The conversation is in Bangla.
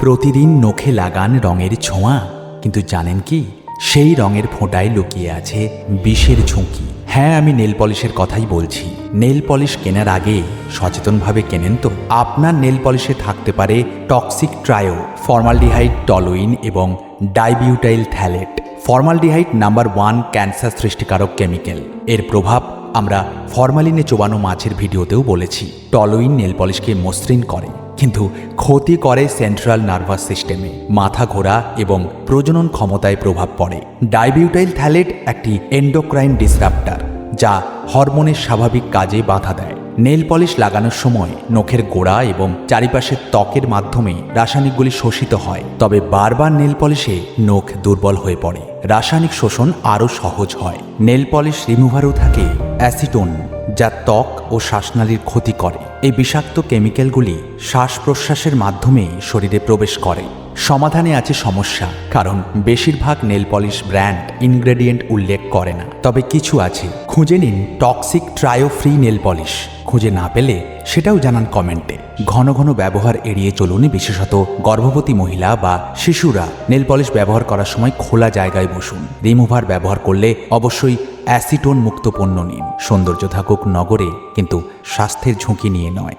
প্রতিদিন নখে লাগান রঙের ছোঁয়া, কিন্তু জানেন কি সেই রঙের ফোঁটায় লুকিয়ে আছে বিষের ঝুঁকি। হ্যাঁ, আমি নেল পলিশের কথাই বলছি। নেল পলিশ কেনার আগে সচেতনভাবে কেনেন তো? আপনার নেল পলিশে থাকতে পারে টক্সিক ট্রায়ো, ফর্মালডিহাইড, টলুইন এবং dibutyl phthalate. Formaldehyde number 1 cancer সৃষ্টিকারক কেমিক্যাল। এর প্রভাব আমরা ফরমালিনে চোবানো মাছের ভিডিওতেও বলেছি। টলুইন নেল পলিশকে মসৃণ করে, কিন্তু ক্ষতি করে সেন্ট্রাল নার্ভাস সিস্টেমে, মাথা ঘোরা এবং প্রজনন ক্ষমতায় প্রভাব পড়ে। ডাইবিউটাইল থ্যালেট একটি এন্ডোক্রাইন ডিসরাপ্টার, যা হরমোনের স্বাভাবিক কাজে বাধা দেয়। নেল পলিশ লাগানোর সময় নখের গোড়া এবং চারিপাশের ত্বকের মাধ্যমে রাসায়নিকগুলি শোষিত হয়, তবে বারবার নেল পলিশে নখ দুর্বল হয়ে পড়ে। রাসায়নিক শোষণ আরও সহজ হয়। নেল পলিশ রিমুভারও থাকে অ্যাসিটোন, যা ত্বক ও শ্বাসনালীর ক্ষতি করে। এই বিষাক্ত কেমিক্যালগুলি শ্বাস প্রশ্বাসের মাধ্যমে শরীরে প্রবেশ করে। সমাধানে আছে সমস্যা, কারণ বেশিরভাগ নেল পলিশ ব্র্যান্ড ইনগ্রেডিয়েন্ট উল্লেখ করে না। তবে কিছু আছে। খুঁজে নিন toxic trio free nail polish. খুঁজে না পেলে সেটাও জানান কমেন্টে। ঘন ঘন ব্যবহার এড়িয়ে চলুন, বিশেষত গর্ভবতী মহিলা বা শিশুরা। নেল পলিশ ব্যবহার করার সময় খোলা জায়গায় বসুন। রিমুভার ব্যবহার করলে অবশ্যই অ্যাসিটোন মুক্ত পণ্য নিন। সৌন্দর্য থাকুক নগরে, কিন্তু স্বাস্থ্যের ঝুঁকি নিয়ে নয়।